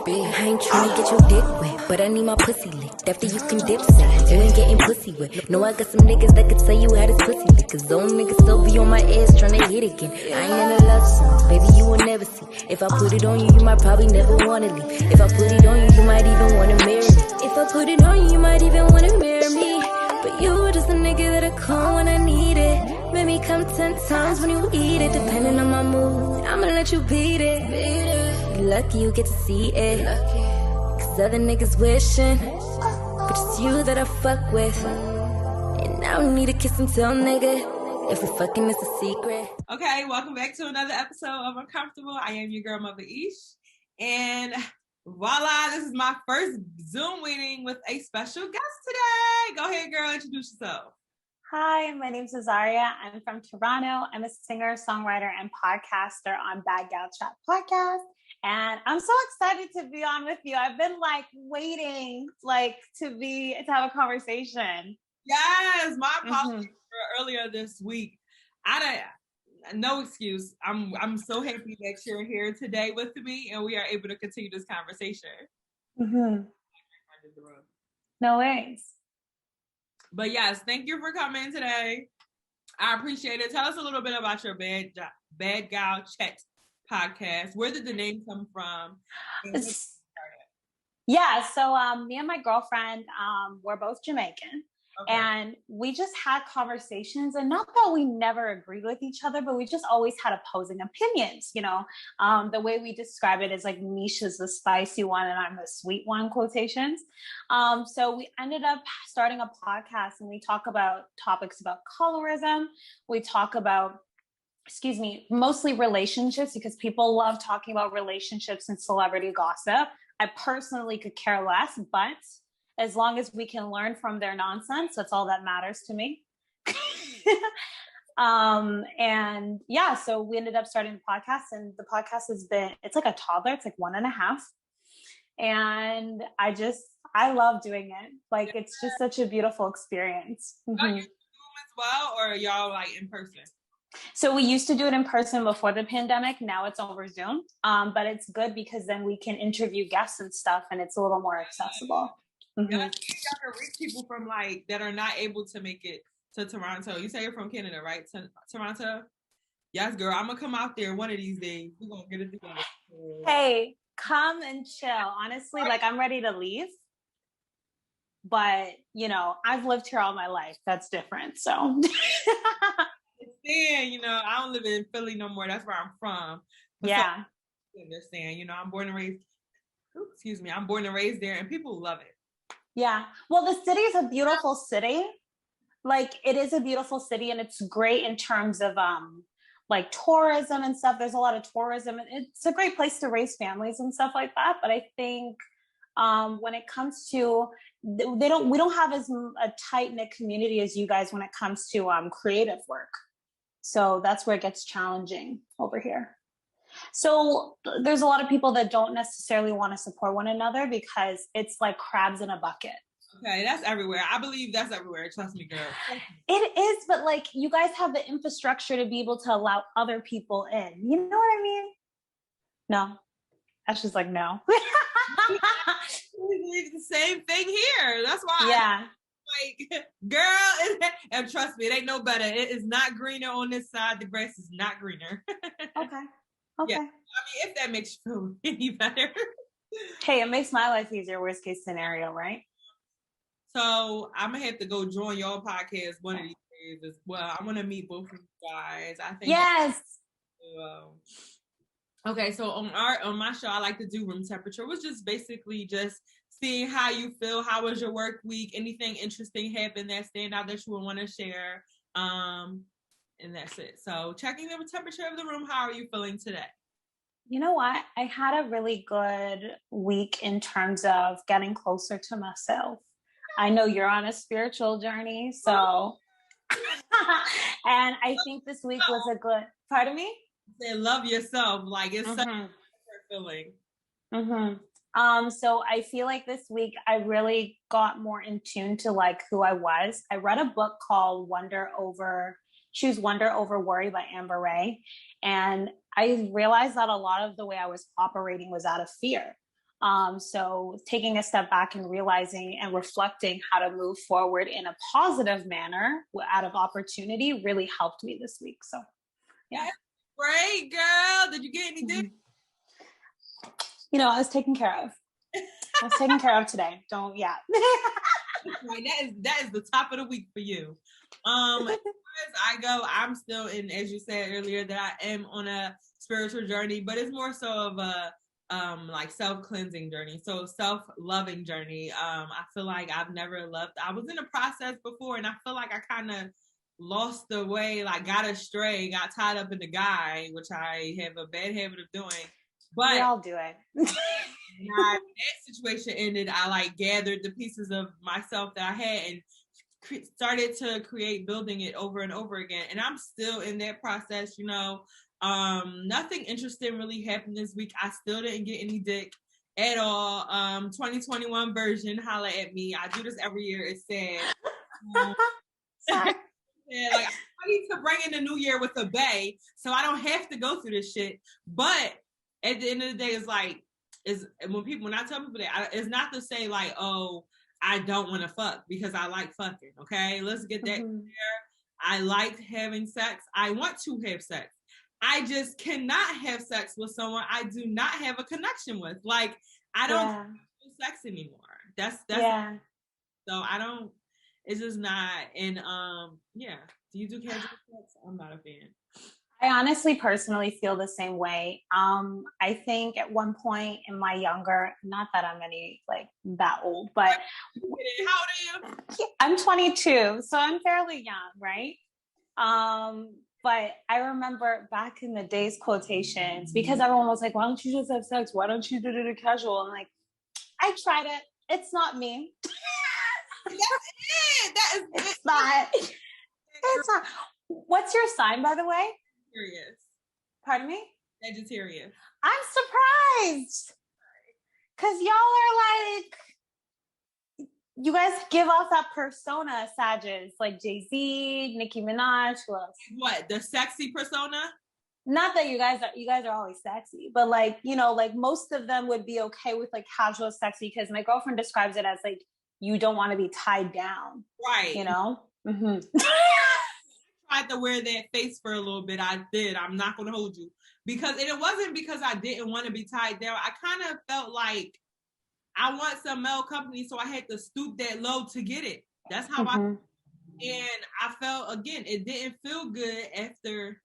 Big, I ain't tryna get your dick wet, but I need my pussy licked. After you can dip say, you ain't getting pussy wet. No, I got some niggas that could tell you how this pussy lick. Cause those niggas still be on my ass tryna hit again. I ain't in a love song, baby, you will never see. If I put it on you, you might probably never wanna leave. If I put it on you, you might even wanna marry me. If I put it on you, you might even wanna marry me. But you just a nigga that I call when I need it. Make me come 10 times when you eat it. Depending on my mood, I'ma let you beat it. You're lucky you get to see it. Cause other niggas wishing, but it's you that I fuck with. And I don't need a kiss and tell, nigga. If we fucking, it's a secret. Okay, welcome back to another episode of Uncomfortable. I am your girl, MuvaEsh. And voila, this is my first Zoom meeting with a special guest today. Go ahead, girl, introduce yourself. Hi, my name's Azaria. I'm from Toronto. I'm a singer, songwriter, and podcaster on Bad Gal Chat podcast. And I'm so excited to be on with you. I've been waiting to have a conversation. Yes, my apologies for earlier this week. No excuse. I'm so happy that you're here today with me and we are able to continue this conversation. No worries. But yes, thank you for coming today. I appreciate it. Tell us a little bit about your Bad Gal Chat podcast. Where did the name come from? Yeah, so me and my girlfriend, we're both Jamaican. Okay. And we just had conversations, and not that we never agreed with each other, but we just always had opposing opinions, you know. The way we describe it is like Misha's the spicy one and I'm the sweet one, quotations. So we ended up starting a podcast and we talk about topics about colorism. We talk about, mostly relationships, because people love talking about relationships and celebrity gossip. I personally could care less, but as long as we can learn from their nonsense, that's all that matters to me. And yeah, so we ended up starting the podcast, and the podcast it's like a toddler. It's like 1.5. And I love doing it. Like, it's just such a beautiful experience. Are you Zoom as well, or are y'all like in person? So we used to do it in person before the pandemic. Now it's over Zoom. But it's good because then we can interview guests and stuff, and it's a little more accessible. Yeah, y'all can reach people from that are not able to make it to Toronto. You say you're from Canada, right? Toronto? Yes, girl. I'm gonna come out there one of these days. We're gonna get it together. Hey, come and chill. Honestly, I'm ready to leave. But, you know, I've lived here all my life. That's different. So I don't live in Philly no more. That's where I'm from. But yeah. So, understand, I'm born and raised there, and people love it. Yeah. Well, the city is a beautiful city. It is a beautiful city, and it's great in terms of tourism and stuff. There's a lot of tourism, and it's a great place to raise families and stuff like that. But I think when it comes to we don't have as a tight-knit community as you guys when it comes to creative work. So that's where it gets challenging over here. So there's a lot of people that don't necessarily want to support one another because it's like crabs in a bucket. Okay, that's everywhere. I believe that's everywhere. Trust me, girl. It is, but you guys have the infrastructure to be able to allow other people in. You know what I mean? No. That's just no. We believe the same thing here. That's why. Yeah. Girl, and trust me, it ain't no better. It is not greener on this side. The grass is not greener. Okay. Yeah. I mean, if that makes you feel any better. Hey, it makes my life easier, worst case scenario, right? So I'm going to have to go join y'all podcast one of these days as well. I want to meet both of you guys. I think. Yes. Okay, so on my show, I like to do room temperature, which is basically just seeing how you feel. How was your work week? Anything interesting happened that stand out that you would want to share? And that's it. So checking the temperature of the room. How are you feeling today? You know what? I had a really good week in terms of getting closer to myself. I know you're on a spiritual journey, so and I think this week was a good. Pardon me? Say love yourself. It's such a feeling. So I feel like this week I really got more in tune to who I was. I read a book called Choose Wonder Over Worry by Amber Ray. And I realized that a lot of the way I was operating was out of fear. So taking a step back and realizing and reflecting how to move forward in a positive manner out of opportunity really helped me this week. So, yeah. Great, girl. Did you get any dick? You know, I was taken care of. I was taken care of today. Yeah. Right. That is the top of the week for you. As far as I go, I'm still in, as you said earlier, that I am on a spiritual journey, but it's more so of a like self-cleansing journey, so self-loving journey. I feel like I've never loved. I was in a process before, and I feel like I kind of lost the way, like got astray, got tied up in the guy, which I have a bad habit of doing. But we all do it. that situation ended, I like gathered the pieces of myself that I had and started to building it over and over again. And I'm still in that process, you know. Nothing interesting really happened this week. I still didn't get any dick at all. 2021 version, holla at me. I do this every year. It's sad. Yeah, like I need to bring in the new year with a bae, so I don't have to go through this shit. But at the end of the day, it's like, when I tell people that, it's not to say like, oh, I don't want to fuck, because I like fucking. Okay, let's get that clear. I like having sex. I want to have sex. I just cannot have sex with someone I do not have a connection with. Like, I don't do sex anymore. That's yeah. So I don't. It's just not. And yeah. Do you do casual sex? I'm not a fan. I honestly, personally feel the same way. I think at one point in my younger, not that I'm that old, but how old are you? I'm 22, so I'm fairly young, right? But I remember back in the days, quotations, because everyone was like, why don't you just have sex? Why don't you do it casual? I'm like, I tried it. It's not me. That's it. That is it's not. It's not. What's your sign, by the way? Sagittarius. Pardon me? Sagittarius. I'm surprised. Because y'all are like, you guys give off that persona, Sagittarius, like Jay-Z, Nicki Minaj, who else? What, the sexy persona? Not that you guys are always sexy, but like, you know, like most of them would be okay with like casual sex, because my girlfriend describes it as like, you don't want to be tied down. Right. You know? I tried to wear that face for a little bit. I did. I'm not going to hold you. And it wasn't because I didn't want to be tied down. I kind of felt like I want some male company, so I had to stoop that low to get it. That's how and I felt, again, it didn't feel good after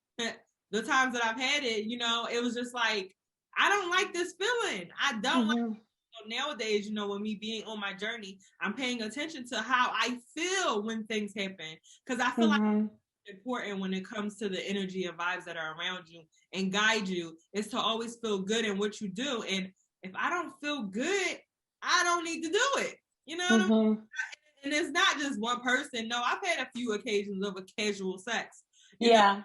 the times that I've had it. You know, it was just like, I don't like this feeling. I don't like. So nowadays, you know, with me being on my journey, I'm paying attention to how I feel when things happen, because I feel like it's important when it comes to the energy and vibes that are around you and guide you, is to always feel good in what you do. And if I don't feel good, I don't need to do it. You know what I mean? And it's not just one person. No, I've had a few occasions of a casual sex. You know?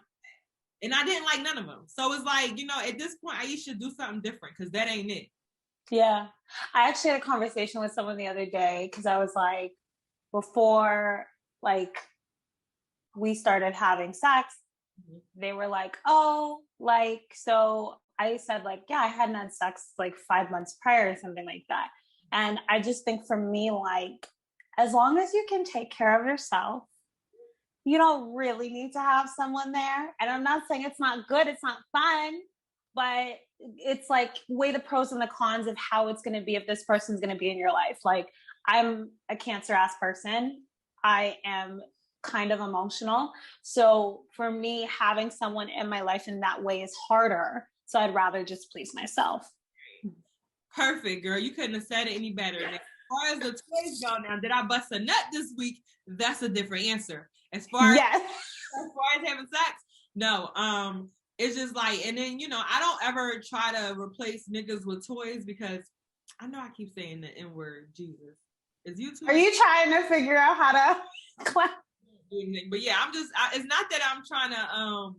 And I didn't like none of them. So it's like, you know, at this point, I should do something different, because that ain't it. Yeah. I actually had a conversation with someone the other day, because I was like, before like we started having sex, they were like, oh, like, so I said like, yeah, I hadn't had sex like 5 months prior or something like that. And I just think for me, like, as long as you can take care of yourself, you don't really need to have someone there. And I'm not saying it's not good, it's not fun, but it's like weigh the pros and the cons of how it's going to be if this person's going to be in your life. Like, I'm a Cancer ass person. I am kind of emotional. So for me, having someone in my life in that way is harder. So I'd rather just please myself. Perfect, girl. You couldn't have said it any better. As far as the toys go now, did I bust a nut this week? That's a different answer. As far as having sex, no. It's just like, and then, you know, I don't ever try to replace niggas with toys, because I know I keep saying the N word. Jesus, is you too? Are you trying to figure out how to? But yeah, it's not that I'm trying to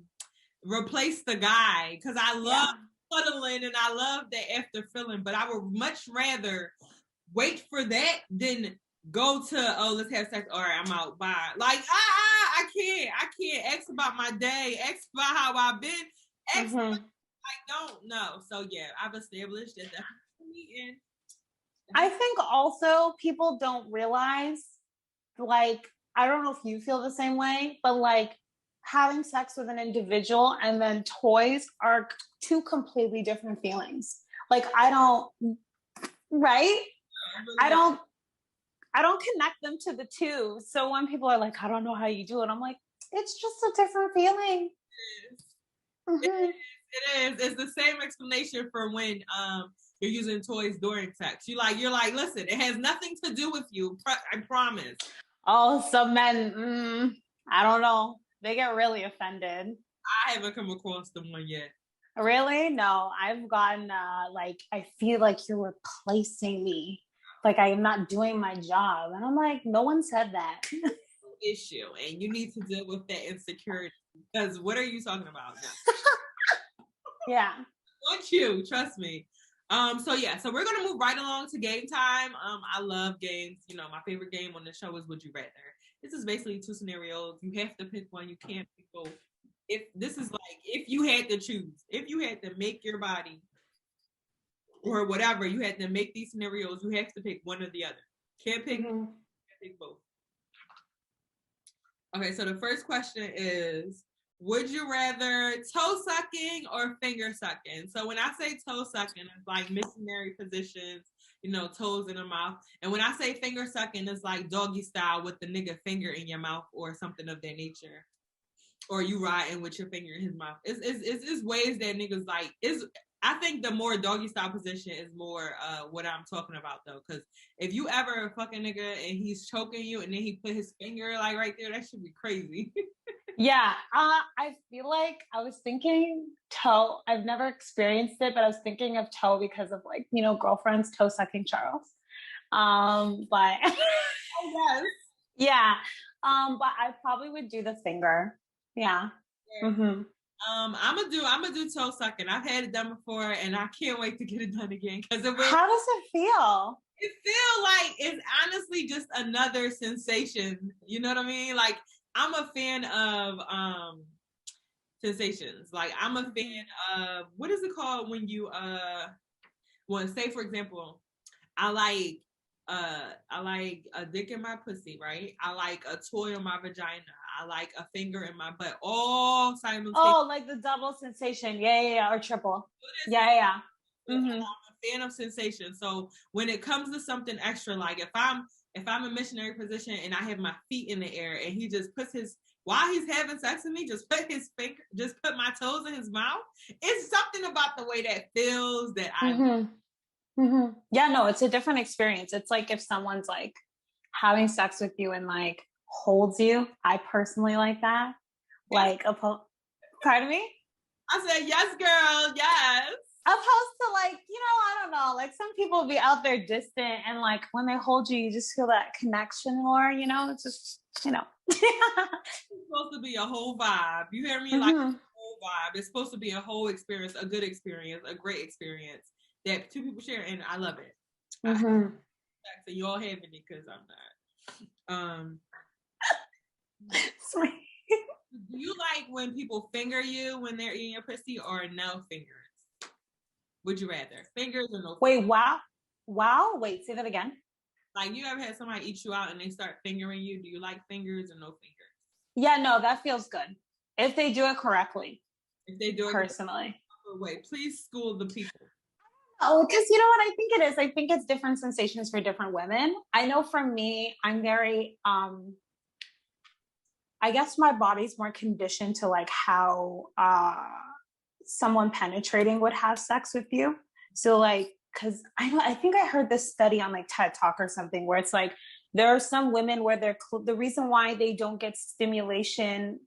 replace the guy, because I love cuddling and I love that after feeling, but I would much rather wait for that than go to, oh, let's have sex. All right, I'm out. Bye. Like, I can't ask about my day, ask about how I've been, ask I don't know. So yeah, I've established that that's me, and I think also people don't realize, like, I don't know if you feel the same way, but like having sex with an individual and then toys are two completely different feelings. Like I don't, right? I don't connect them to the two. So when people are like, I don't know how you do it, I'm like, it's just a different feeling. Mm-hmm. It is. It's the same explanation for when you're using toys during sex. You're like, listen, it has nothing to do with you. I promise. Oh, some men, I don't know. They get really offended. I haven't come across the one yet. Really? No, I've gotten like, I feel like you're replacing me. Like I'm not doing my job. And I'm like, no one said that. Issue. And you need to deal with that insecurity. Because what are you talking about now? Yeah. Want you, trust me. So we're gonna move right along to game time. I love games. You know, my favorite game on the show is Would You Rather. This is basically two scenarios. You have to pick one. You can't pick both. If you had to choose, if you had to make your body or whatever, you had to make these scenarios, you have to pick one or the other. Can't pick, can't pick both. Okay, so the first question is, would you rather toe sucking or finger sucking? So when I say toe sucking, it's like missionary positions, you know, toes in the mouth. And when I say finger sucking, it's like doggy style with the nigga finger in your mouth or something of that nature. Or you riding with your finger in his mouth. It's ways that niggas like, I think the more doggy style position is more what I'm talking about though. Because if you ever fuck a nigga and he's choking you and then he put his finger like right there, that should be crazy. Yeah, I feel like I was thinking toe. I've never experienced it, but I was thinking of toe because of like, you know, girlfriends toe sucking Charles. But oh, yes. Yeah. But I probably would do the finger. Yeah. Mm-hmm. I'm gonna do toe sucking. I've had it done before, and I can't wait to get it done again. How does it feel? It feels like it's honestly just another sensation. You know what I mean? Like I'm a fan of sensations. Like I'm a fan of what is it called when you well, say for example, I like a dick in my pussy, right? I like a toy on my vagina. I like a finger in my butt. All simultaneously. Oh, like the double sensation. Yeah, or triple. Yeah. Mm-hmm. I'm a fan of sensation. So when it comes to something extra, like if I'm a missionary position and I have my feet in the air and he just puts while he's having sex with me, just put my toes in his mouth. It's something about the way that feels that I. Yeah, no, it's a different experience. It's like if someone's like having sex with you and like holds you. I personally like that. Like, pardon me? I said, yes, girl, yes. Opposed to like, you know, I don't know, like some people be out there distant and like when they hold you, you just feel that connection more, you know, it's just, you know. It's supposed to be a whole vibe. You hear me? Like a whole vibe. It's supposed to be a whole experience, a good experience, a great experience that two people share, and I love it. So you all having it because I'm not. Sweet. Do you like when people finger you when they're eating your pussy or no fingers? Would you rather fingers or no? Wait, wow. Wait, say that again. Like you ever had somebody eat you out and they start fingering you? Do you like fingers or no fingers? Yeah, no, that feels good if they do it correctly. If they do it personally. Wait, please school the people. Oh, because you know what I think it is? I think it's different sensations for different women. I know for me, I'm very, I guess my body's more conditioned to like how someone penetrating would have sex with you. So like, because I think I heard this study on like TED Talk or something where it's like, there are some women where the reason why they don't get stimulation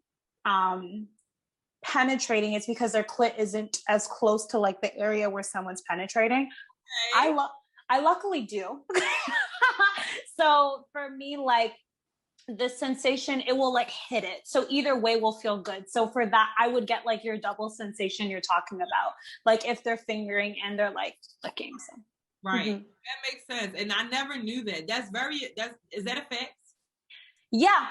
penetrating is because their clit isn't as close to like the area where someone's penetrating. Okay. I luckily do. So for me, like the sensation, it will like hit it. So either way will feel good. So for that, I would get like your double sensation you're talking about. Like if they're fingering and they're like licking. So. Right. That makes sense. And I never knew that. Is that a fact? Yeah.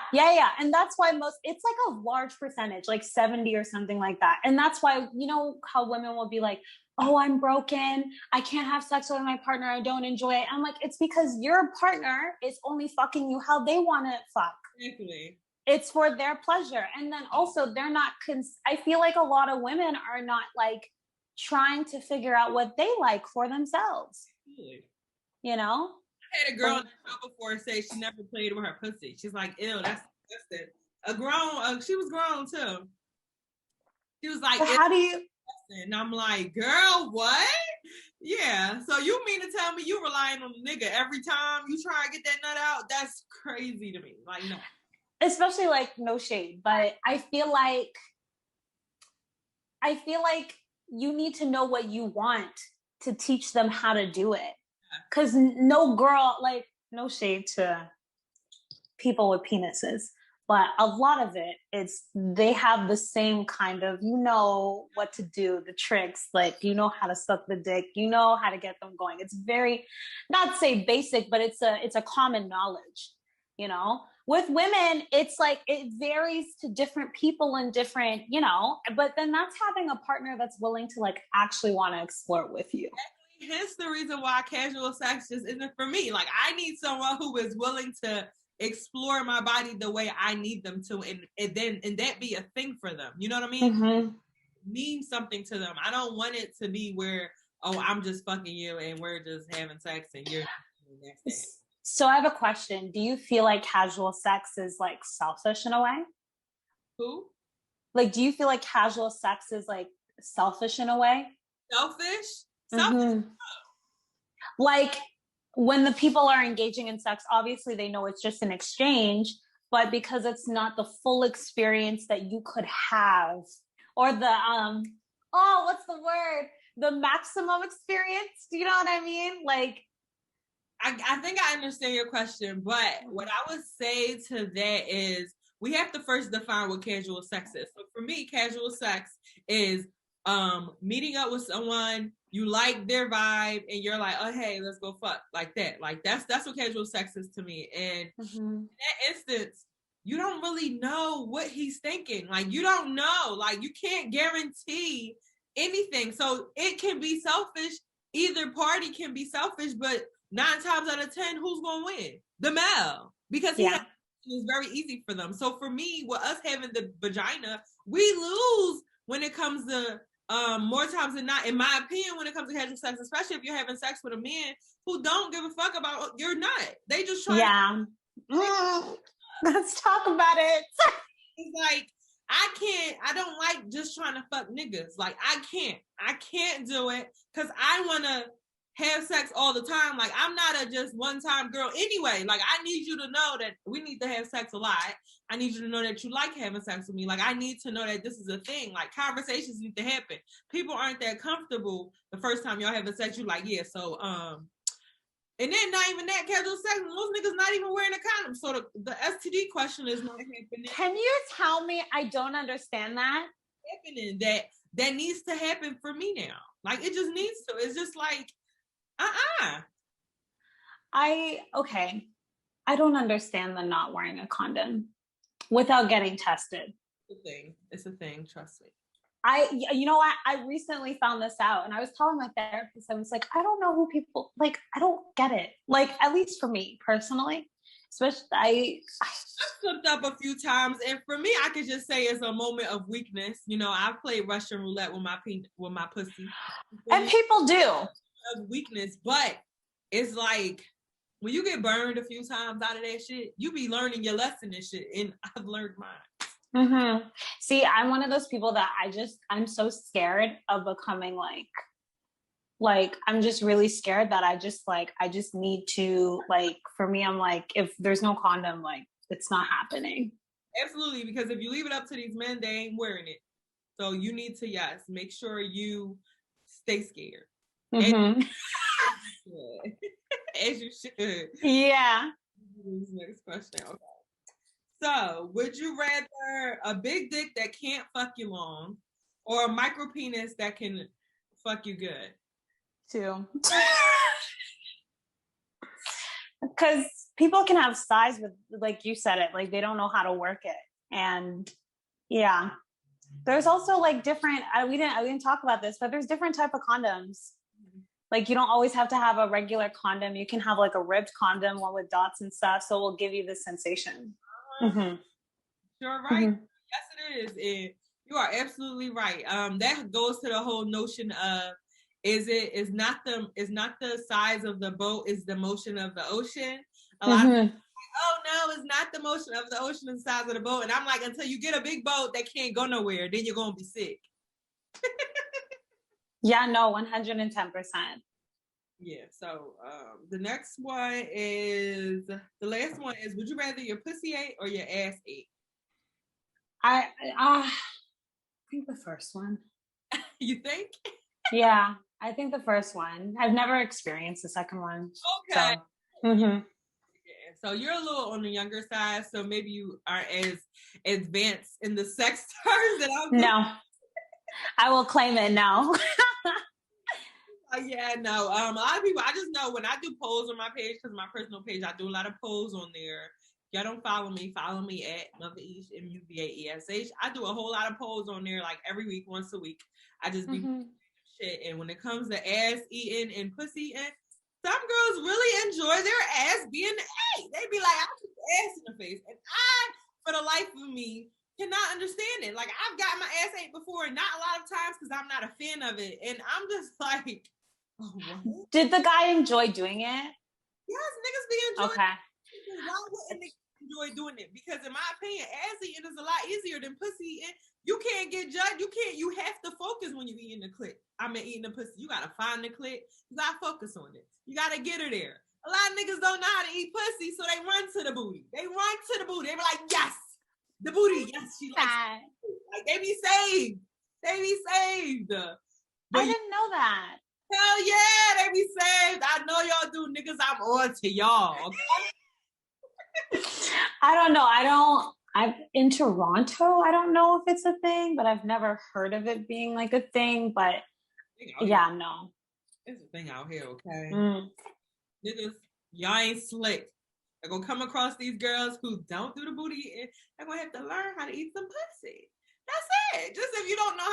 And that's why it's like a large percentage, like 70 or something like that. And that's why, you know, how women will be like, oh, I'm broken. I can't have sex with my partner. I don't enjoy it. I'm like, it's because your partner is only fucking you how they want to fuck. Exactly. It's for their pleasure. And then also they're not, I feel like a lot of women are not like trying to figure out what they like for themselves. Absolutely. You know? I had a girl in the show before say she never played with her pussy. She's like, ew, that's disgusting. She was grown too. She was like, how do you? And I'm like, girl, what? Yeah. So you mean to tell me you relying on a nigga every time you try to get that nut out? That's crazy to me. Like, no. Especially like, no shade, but I feel like you need to know what you want to teach them how to do it. Because no girl, like, no shade to people with penises, but a lot of it, they have the same kind of, you know what to do, the tricks, like, you know how to suck the dick, you know how to get them going. It's very, not say basic, but it's a common knowledge, you know? With women, it's like, it varies to different people and different, you know, but then that's having a partner that's willing to like actually want to explore with you. Hence the reason why casual sex just isn't for me. Like, I need someone who is willing to explore my body the way I need them to, and that be a thing for them. You know what I mean? Mm-hmm. Mean something to them. I don't want it to be where, oh, I'm just fucking you and we're just having sex and you're that's it. So I have a question. Do you feel like casual sex is like selfish in a way? Who? Like, do you feel like casual sex is like selfish in a way? Selfish? Mm-hmm. Like, when the people are engaging in sex, obviously they know it's just an exchange, but because it's not the full experience that you could have, or the what's the word? The maximum experience. Do you know what I mean? Like, I think I understand your question, but what I would say to that is we have to first define what casual sex is. So for me, casual sex is meeting up with someone, you like their vibe, and you're like, oh hey, let's go fuck, like that. Like that's what casual sex is to me. And in that instance, you don't really know what he's thinking. Like, you don't know. Like, you can't guarantee anything. So it can be selfish. Either party can be selfish, but 9 times out of 10, who's gonna win? The male, because it's very easy for them. So for me, with us having the vagina, we lose when it comes to more times than not, in my opinion, when it comes to casual sex, especially if you're having sex with a man who don't give a fuck about your nut. They just try let's talk about it. It's like, I don't like just trying to fuck niggas. Like, I can't do it because I want to have sex all the time. Like, I'm not a just one-time girl anyway. Like, I need you to know that we need to have sex a lot. I need you to know that you like having sex with me. Like, I need to know that this is a thing. Like, conversations need to happen. People aren't that comfortable the first time y'all having sex. You like, yeah, so, and then not even that, casual sex, most niggas not even wearing a condom. So the STD question is not happening. Can you tell me? I don't understand that. Happening that needs to happen for me now. Like, it just needs to. It's just like, I don't understand the not wearing a condom without getting tested. It's a thing. Trust me. You know what? I recently found this out, and I was telling my therapist, I was like, I don't know who people, like, I don't get it. Like, at least for me personally, especially I slipped up a few times, and for me, I could just say it's a moment of weakness. You know, I've played Russian roulette with my pussy, and people do. Of weakness, but it's like when you get burned a few times out of that shit, you be learning your lesson and shit, and I've learned mine. Mm-hmm. See, I'm one of those people that I'm so scared of becoming like I'm just really scared that I just need to, like, for me, I'm like, if there's no condom, like, it's not happening. Absolutely, because if you leave it up to these men, they ain't wearing it. So you need to, make sure you stay scared. Mm-hmm. As you should. Yeah. Next question. Okay. So, would you rather a big dick that can't fuck you long, or a micro penis that can fuck you good? Too. Because people can have size with, like you said it, like they don't know how to work it. And yeah. There's also like different, we didn't talk about this, but there's different type of condoms. Like you don't always have to have a regular condom. You can have like a ribbed condom, one with dots and stuff. So it will give you the sensation. Mm-hmm. You're right. Mm-hmm. Yes, it is. You are absolutely right. That goes to the whole notion of is not the size of the boat, is the motion of the ocean. A lot of people are like, oh no, it's not the motion of the ocean, and the size of the boat. And I'm like, until you get a big boat that can't go nowhere, then you're gonna be sick. Yeah, no, 110%. Yeah. So the next one is the last one is: would you rather your pussy ate or your ass ate? I think the first one. You think? Yeah, I think the first one. I've never experienced the second one. Okay. So, yeah, so you're a little on the younger side, so maybe you aren't as advanced in the sex terms that I'm. No, I will claim it. No. Yeah, no. A lot of people, I just know when I do polls on my page, because my personal page, I do a lot of polls on there. Y'all don't follow me at MuvaEsh, MuvaEsh. I do a whole lot of polls on there, like every week, once a week. I just be shit. And when it comes to ass eating and pussy eating, some girls really enjoy their ass being ate. They be like, I put the ass in the face. And I, for the life of me, cannot understand it. Like, I've got my ass ate before, not a lot of times because I'm not a fan of it. And I'm just like, oh, what? Did the guy enjoy doing it? Yes, niggas be enjoying it. Okay. Why wouldn't niggas enjoy doing it? Because in my opinion, ass eating is a lot easier than pussy eating. You can't get judged. You have to focus when you're eating the clit. Eating the pussy. You gotta find the clit. You gotta focus on it. You gotta get her there. A lot of niggas don't know how to eat pussy, so they run to the booty. They be like, yes, the booty. Yes, she likes it. Like, they be saved. But I didn't know that. Hell yeah, they be saved. I know y'all do, niggas. I'm on to y'all. Okay? I don't know. I'm in Toronto. I don't know if it's a thing, but I've never heard of it being like a thing. But yeah, no. It's a thing out here, okay? Niggas, y'all ain't slick. They're gonna come across these girls who don't do the booty eating. They're gonna have to learn how to eat some pussy. That's it. Just if you don't know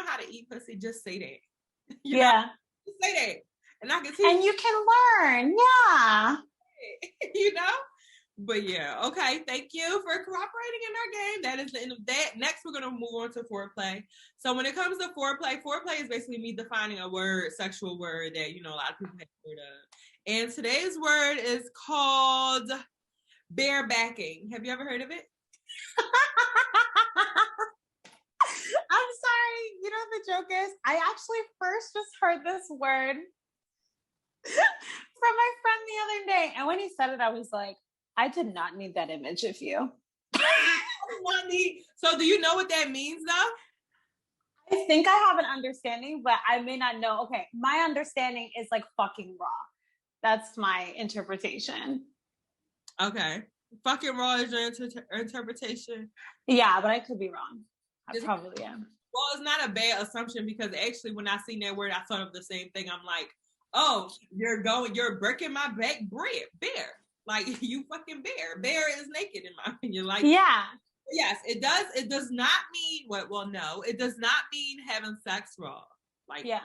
how to eat pussy, just say that. You know? Just say that. And I can teach you. And you can learn. Yeah. You know? But yeah, okay. Thank you for cooperating in our game. That is the end of that. Next, we're gonna move on to foreplay. So when it comes to foreplay is basically me defining a word, sexual word that a lot of people have heard of. And today's word is called barebacking. Have you ever heard of it? I'm sorry. You know what the joke is? I actually first just heard this word from my friend the other day, and when he said it, I was like, I did not need that image of you. So do you know what that means though? I think I have an understanding, but I may not know. Okay, my understanding is like fucking raw. That's my interpretation. Okay. Fucking raw is your interpretation? Yeah, but I could be wrong. I probably am. Well, it's not a bad assumption because actually when I seen that word, I thought of the same thing. I'm like, oh, you're breaking my back bare. Like, you fucking bare. Bare is naked in my opinion. Like, yeah. Yes, it does. It does not mean no, it does not mean having sex raw. Like, yeah.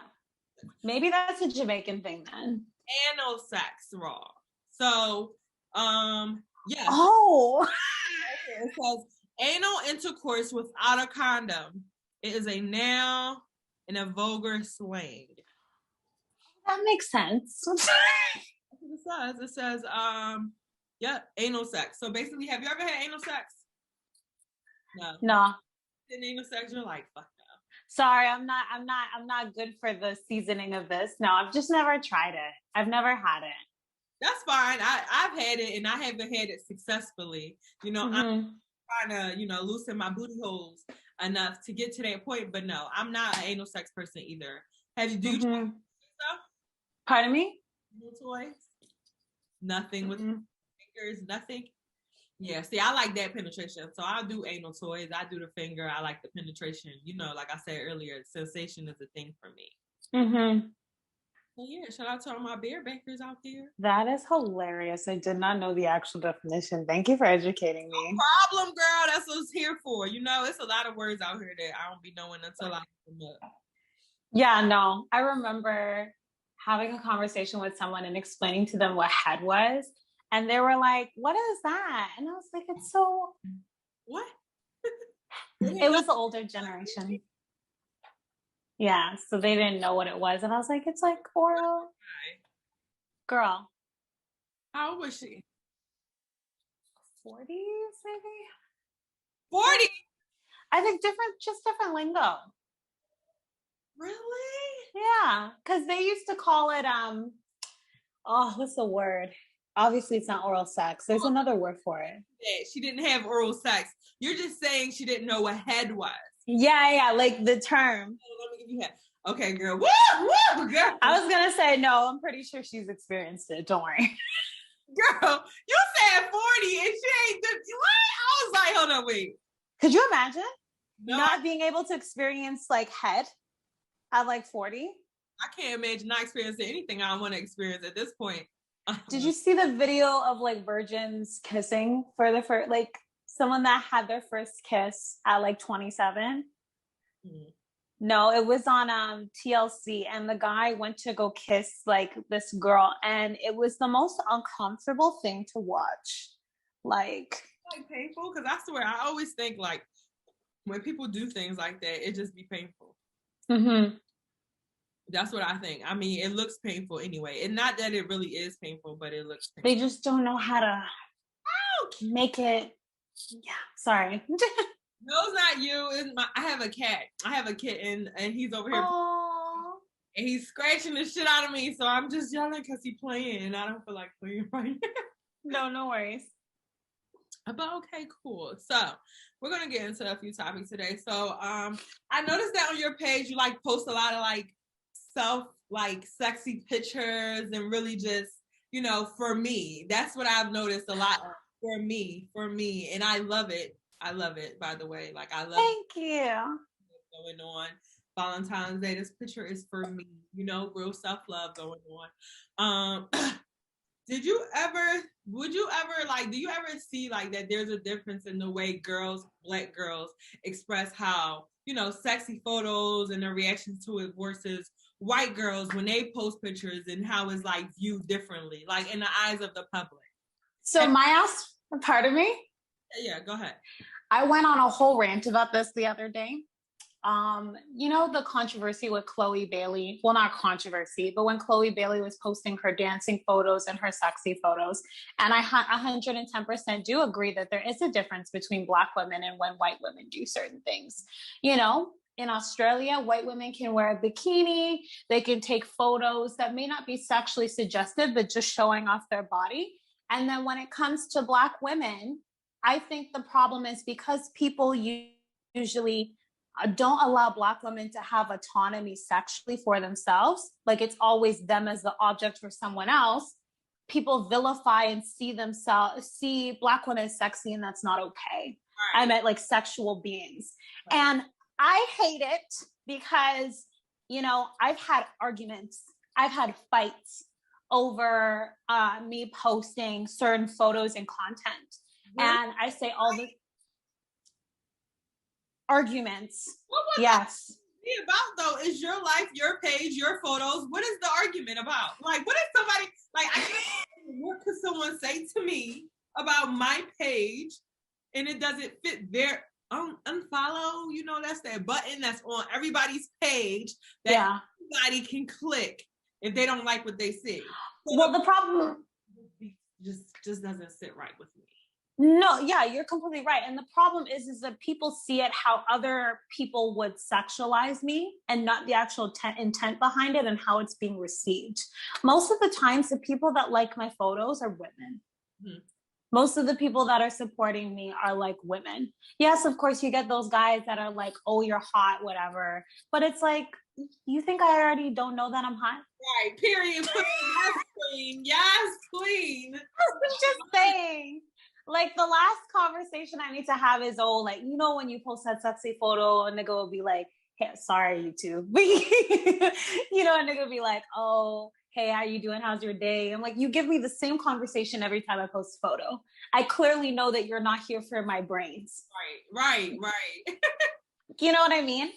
Maybe that's a Jamaican thing then. Anal sex raw. So, yeah. Oh. It says anal intercourse without a condom. It is a noun in a vulgar slang. That makes sense. It says, anal sex. So basically, have you ever had anal sex? No. In anal sex, you're like, fuck no. Sorry, I'm not good for the seasoning of this. No, I've just never tried it. I've never had it. That's fine. I've had it and I haven't had it successfully. I'm trying to, loosen my booty holes enough to get to that point. But no, I'm not an anal sex person either. Do you try stuff? Pardon me? No toys? Nothing with fingers, nothing? Yeah, see, I like that penetration. So I'll do anal toys. I do the finger. I like the penetration. Like I said earlier, sensation is a thing for me. Well, yeah, shout out to all my barebackers out there. That is hilarious. I did not know the actual definition. Thank you for educating me. No problem, girl. That's what it's here for. You know, it's a lot of words out here that I don't be knowing until I look them up. Yeah, no. I remember having a conversation with someone and explaining to them what head was. And they were like, what is that? And I was like, it's so... What? It was the older generation. Yeah, so they didn't know what it was. And I was like, it's like oral. Girl. How old was she? 40s, maybe? 40? I think just different lingo. Really? Yeah, because they used to call it, what's the word? Obviously, it's not oral sex. There's another word for it. She didn't have oral sex. You're just saying she didn't know what head was. Yeah, like the term. Let me give you head. Okay, girl. Woo, woo, girl. I was gonna say no. I'm pretty sure she's experienced it. Don't worry. Girl, you said 40 and she ain't did what? I was like, hold on, wait. Could you imagine No, not being able to experience like head at like 40? I can't imagine not experiencing anything I want to experience at this point. Did you see the video of like virgins kissing for the first, like someone that had their first kiss at like 27? Mm-hmm. No, it was on TLC, and the guy went to go kiss like this girl, and it was the most uncomfortable thing to watch. Like painful? Because I swear, I always think like when people do things like that, it just be painful. Mm-hmm. That's what I think. I mean, it looks painful anyway. And not that it really is painful, but it looks painful. They just don't know how to make it. Yeah, sorry. No, it's not you. It's I have a cat. I have a kitten, and he's over here. Aww. And he's scratching the shit out of me. So I'm just yelling because he's playing, and I don't feel like playing right now. No worries. But okay, cool. So we're gonna get into a few topics today. So I noticed that on your page you like post a lot of like self like sexy pictures and really just, you know, for me. That's what I've noticed a lot. For me, and I love it. I love it, by the way. Like I love Thank you. going on Valentine's Day. This picture is for me, you know, real self-love going on. Would you ever like, do you ever see like that there's a difference in the way girls, Black girls, express how, you know, sexy photos and their reactions to it versus white girls when they post pictures and how it's like viewed differently, like in the eyes of the public? So pardon me? Yeah, go ahead. I went on a whole rant about this the other day. You know, the controversy with Chloe Bailey, well, not controversy, but when Chloe Bailey was posting her dancing photos and her sexy photos. And I 110% do agree that there is a difference between Black women and when white women do certain things. You know, in Australia, white women can wear a bikini. They can take photos that may not be sexually suggestive, but just showing off their body. And then when it comes to Black women, I think the problem is because people usually don't allow Black women to have autonomy sexually for themselves. Like it's always them as the object for someone else. People vilify and see Black women as sexy, and that's not okay. Right. I meant like sexual beings. Right. And I hate it because, you know, I've had arguments, I've had fights over me posting certain photos and content. And I say all the arguments. Yes. About though is your life, your page, your photos. What is the argument about? Like, what is somebody like? What could someone say to me about my page, and it doesn't fit their unfollow? You know, that's that button that's on everybody's page that everybody can click if they don't like what they see. So well, the problem just doesn't sit right with me. No, yeah, you're completely right. And the problem is that people see it how other people would sexualize me and not the actual intent behind it and how it's being received. Most of the times, the people that like my photos are women. Mm-hmm. Most of the people that are supporting me are like women. Yes, of course, you get those guys that are like, oh, you're hot, whatever. But it's like, you think I already don't know that I'm hot? Right, period. Yes, queen. Yes, queen. I'm just saying. Like the last conversation I need to have is, like, you know, when you post that sexy photo and the nigga will be like, hey, sorry, YouTube. You know, a nigga be like, oh, hey, how you doing? How's your day? I'm like, you give me the same conversation every time I post a photo. I clearly know that you're not here for my brains. Right. You know what I mean?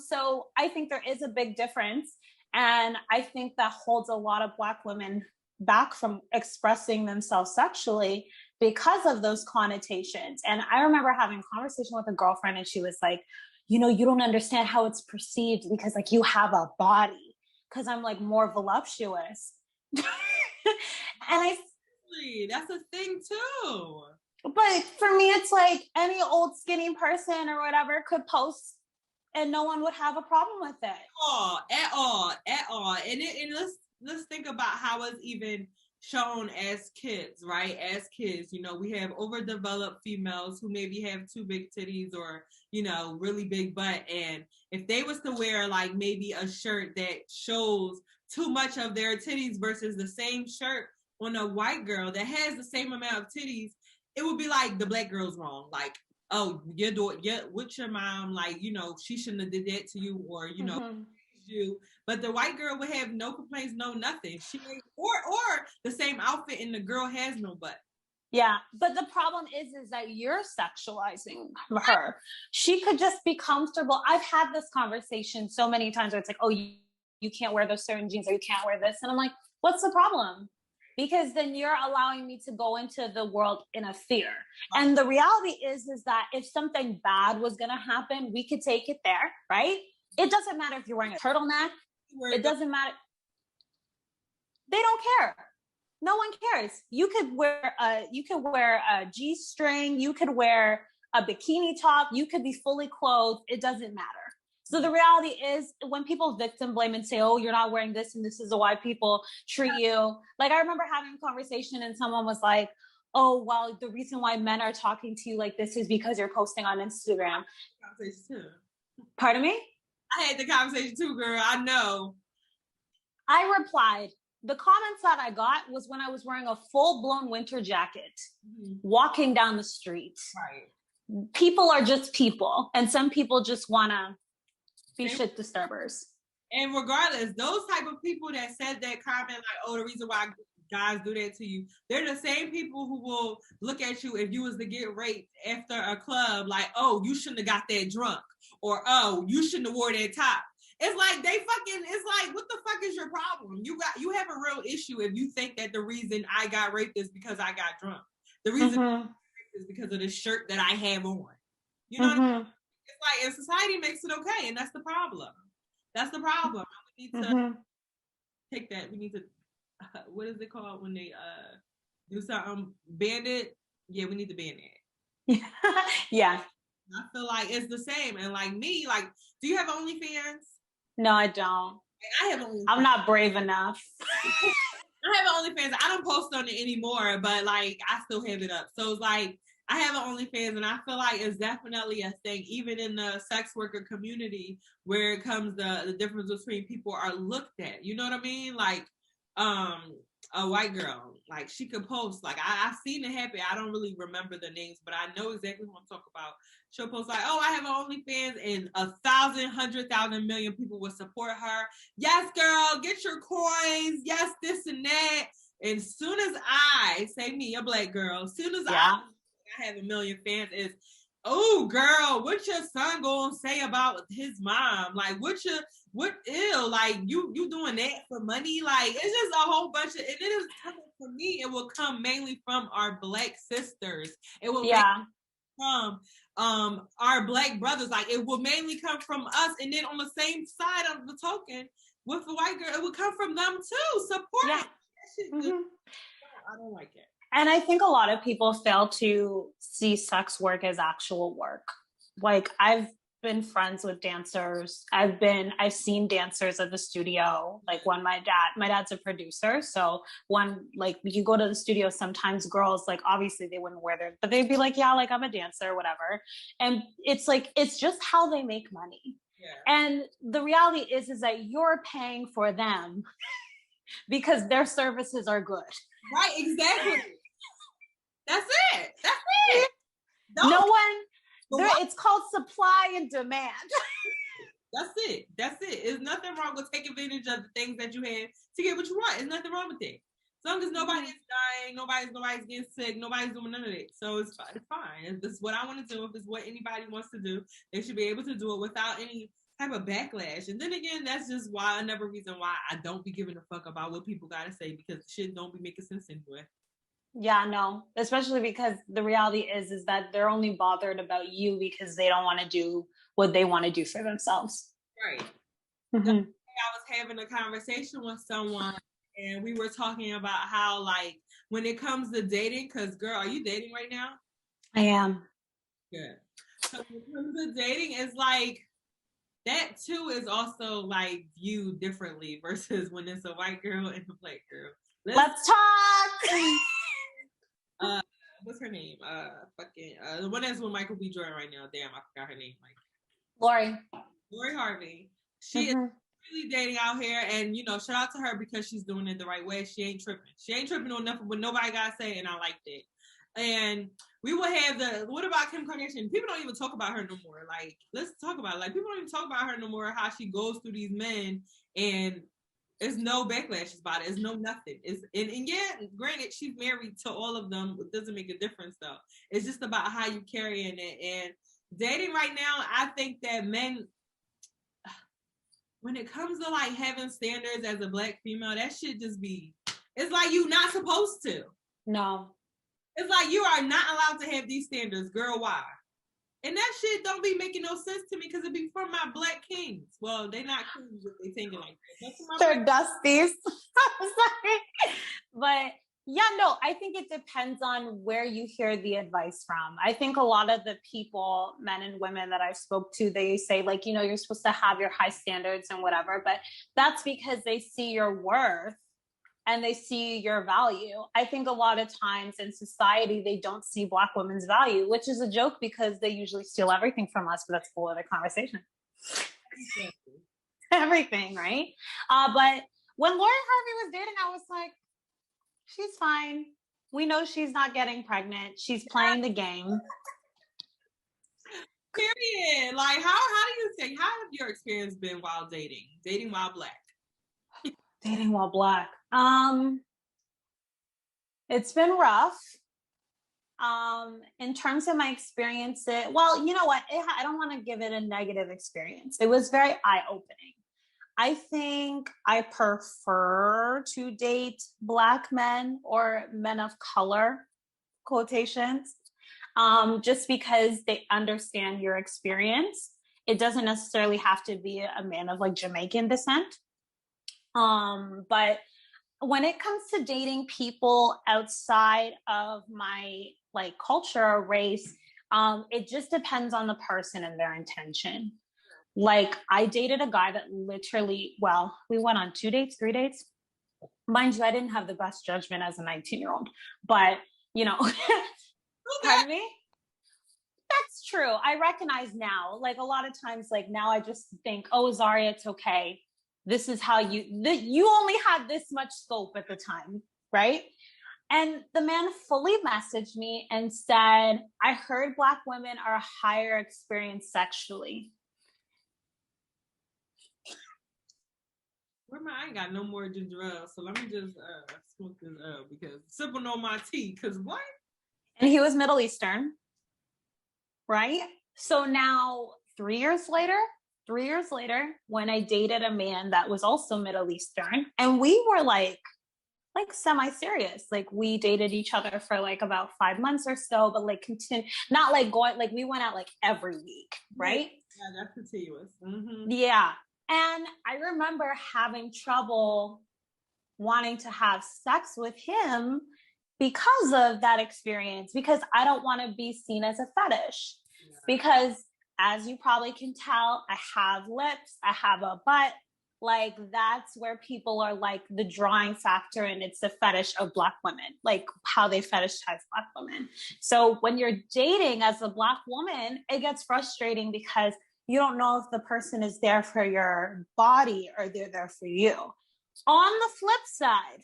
So I think there is a big difference. And I think that holds a lot of Black women back from expressing themselves sexually because of those connotations. And I remember having a conversation with a girlfriend and she was like, you know, you don't understand how it's perceived because like you have a body. Because I'm like more voluptuous. And that's a thing too. But for me, it's like any old skinny person or whatever could post and no one would have a problem with it. At all. And let's think about how it's even shown as kids, right? As kids, you know, we have overdeveloped females who maybe have too big titties or, you know, really big butt. And if they was to wear like maybe a shirt that shows too much of their titties versus the same shirt on a white girl that has the same amount of titties, it would be like the Black girl's wrong. Like, oh, your daughter, with your mom, like, you know, she shouldn't have did that to you, or, you know, you. But the white girl would have no complaints, no nothing. She or the same outfit and the girl has no butt. Yeah, but the problem is that you're sexualizing her. She could just be comfortable. I've had this conversation so many times where it's like, oh, you can't wear those certain jeans or you can't wear this. And I'm like, what's the problem? Because then you're allowing me to go into the world in a fear. And the reality is that if something bad was going to happen, we could take it there, right? It doesn't matter if you're wearing a turtleneck. It doesn't matter. They don't care. No one cares. You could wear a G-string. You could wear a bikini top. You could be fully clothed. It doesn't matter. So the reality is when people victim blame and say, oh, you're not wearing this and this is the way people treat you. Like I remember having a conversation and someone was like, oh, well, the reason why men are talking to you like this is because you're posting on Instagram. Pardon me? I had the conversation too, girl. I know. I replied, the comments that I got was when I was wearing a full-blown winter jacket, walking down the street. Right. People are just people. And some people just want to be shit disturbers. And regardless, those type of people that said that comment, like, oh, the reason why guys do that to you, they're the same people who will look at you if you was to get raped after a club, like, oh, you shouldn't have got that drunk, or oh, you shouldn't have wore that top. It's like it's like, what the fuck is your problem? You have a real issue if you think that the reason I got raped is because I got drunk. The reason I got raped is because of the shirt that I have on. You know what I mean? It's like, and society makes it okay, and that's the problem. That's the problem. We need to take that. We need to, what is it called when they do something? Ban it? Yeah, we need to ban it. Yeah. I feel like it's the same. And like me, like, do you have OnlyFans? No, I don't. I have OnlyFans. I'm not brave enough. I have OnlyFans. I don't post on it anymore, but like, I still have it up. So it's like, I have an OnlyFans, and I feel like it's definitely a thing, even in the sex worker community, where it comes the difference between people are looked at. You know what I mean? Like, a white girl, like she could post, like I've seen it happen. I don't really remember the names, but I know exactly what I'm talking about. She'll post like, oh, I have an OnlyFans, and 1,000, 100,000 million people will support her. Yes, girl, get your coins. Yes, this and that. And soon as I say me, a Black girl, as soon as I have 1 million fans, is, oh girl, what your son gonna say about his mom? Like, what ill? Like, you doing that for money? Like, it's just a whole bunch of, and it is coming from me. It will come mainly from our Black sisters. It will come from our Black brothers. Like, it will mainly come from us. And then on the same side of the token, with the white girl, it will come from them too. Support it. That shit good. I don't like it. And I think a lot of people fail to see sex work as actual work. Like, I've been friends with dancers. I've seen dancers at the studio. Like, when my dad's a producer. So when, like, you go to the studio, sometimes girls, like, obviously they wouldn't wear their, but they'd be like, yeah, like, I'm a dancer, whatever. And it's like, it's just how they make money. Yeah. And the reality is that you're paying for them because their services are good. Right, exactly. That's it. No one, it's called supply and demand. That's it. That's it. There's nothing wrong with taking advantage of the things that you have to get what you want. There's nothing wrong with it. As long as nobody's dying, nobody's getting sick, nobody's doing none of it. So it's fine. If this is what I want to do, if it's what anybody wants to do, they should be able to do it without any type of backlash. And then again, that's just why another reason why I don't be giving a fuck about what people gotta say, because shit don't be making sense anyway. Yeah, no, especially because the reality is that they're only bothered about you because they don't want to do what they want to do for themselves. Right. Mm-hmm. I was having a conversation with someone, and we were talking about how, like, when it comes to dating, because girl, are you dating right now? I am. Good. So when it comes to dating, it's like that too is also like viewed differently versus when it's a white girl and a black girl. Let's talk. What's her name? The one that's with Michael B. Jordan right now. Damn, I forgot her name. Like Lori Harvey. She is really dating out here, and shout out to her because she's doing it the right way. She ain't tripping. She ain't tripping on nothing what nobody gotta say, and I liked it. And we will have what about Kim Kardashian? People don't even talk about her no more. Like, let's talk about it. Like, people don't even talk about her no more, how she goes through these men, and there's no backlash about it. It's no nothing. And yeah, granted, she's married to all of them. It doesn't make a difference though. It's just about how you carrying it. And dating right now, I think that men, when it comes to like having standards as a black female, that shit just be, it's like you not supposed to. No. It's like you are not allowed to have these standards, girl. Why? And that shit don't be making no sense to me because it be for my black kings. Well, they not kings if they thinking like that. They're dusties. Sorry. But yeah, no, I think it depends on where you hear the advice from. I think a lot of the people, men and women that I've spoke to, they say like, you're supposed to have your high standards and whatever, but that's because they see your worth and they see your value. I think a lot of times in society, they don't see Black women's value, which is a joke because they usually steal everything from us, but that's a whole other conversation. Everything, right? But when Lori Harvey was dating, I was like, she's fine. We know she's not getting pregnant. She's playing the game. Period. Like, how have your experience been while dating while Black? Dating while Black. It's been rough. In terms of my experience, well, you know what? I don't want to give it a negative experience. It was very eye-opening. I think I prefer to date Black men or men of color, quotations, just because they understand your experience. It doesn't necessarily have to be a man of like Jamaican descent. But when it comes to dating people outside of my like culture or race, it just depends on the person and their intention. Like, I dated a guy that literally, we went on 2 dates, 3 dates. Mind you, I didn't have the best judgment as a 19-year-old, but pardon me? That's true. I recognize now, like a lot of times, like now I just think, oh, Azaria, it's okay. This is how you only had this much scope at the time, right? And the man fully messaged me and said, I heard Black women are higher experienced sexually. I ain't got no more ginger ale, so let me just smoke this because sipping on my tea, because what? And he was Middle Eastern, right? So now 3 years later, when I dated a man that was also Middle Eastern, and we were like semi-serious. Like, we dated each other for like about 5 months or so, but like not like going, like we went out like every week, right? Yeah, that's continuous. Mm-hmm. Yeah. And I remember having trouble wanting to have sex with him because of that experience, because I don't want to be seen as a fetish. Yeah. Because as you probably can tell, I have lips, I have a butt. Like, that's where people are like the drawing factor, and it's the fetish of Black women, like how they fetishize Black women. So when you're dating as a Black woman, it gets frustrating because you don't know if the person is there for your body or they're there for you. On the flip side,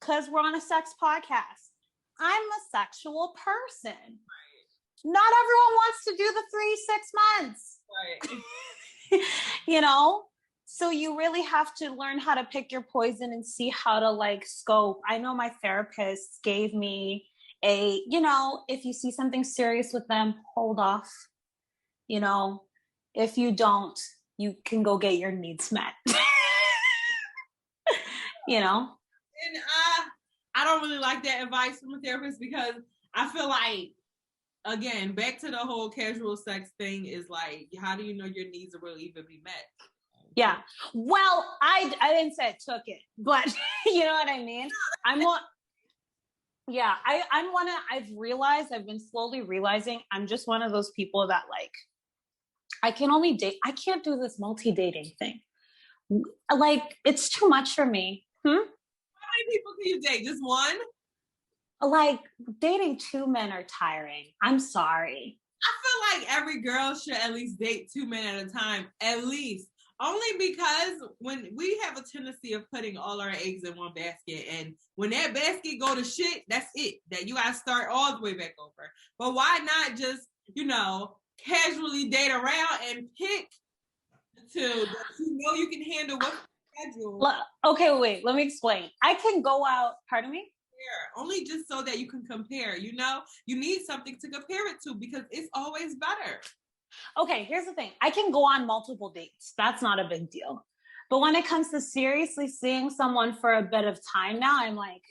because we're on a sex podcast, I'm a sexual person. Right. Not everyone wants to do the 3-6 months. Right. you know? So you really have to learn how to pick your poison and see how to like scope. I know my therapist gave me if you see something serious with them, hold off. If you don't, you can go get your needs met. And I don't really like that advice from a therapist because I feel like, again, back to the whole casual sex thing is like, how do you know your needs will even be met? Yeah. Well, I didn't say I took it, but you know what I mean? I've been slowly realizing I'm just one of those people that like, I can only date. I can't do this multi-dating thing. Like, it's too much for me. How many people can you date? Just one? Like, dating two men are tiring. I'm sorry. I feel like every girl should at least date two men at a time, at least. Only because when we have a tendency of putting all our eggs in one basket, and when that basket go to shit, that's it. That you gotta start all the way back over. But why not just, casually date around and pick the two that you can handle what's schedule. Okay, wait, let me explain. I can go out, pardon me? Only just so that you can compare, you need something to compare it to because it's always better. Okay, here's the thing. I can go on multiple dates. That's not a big deal. But when it comes to seriously seeing someone for a bit of time now, I'm like,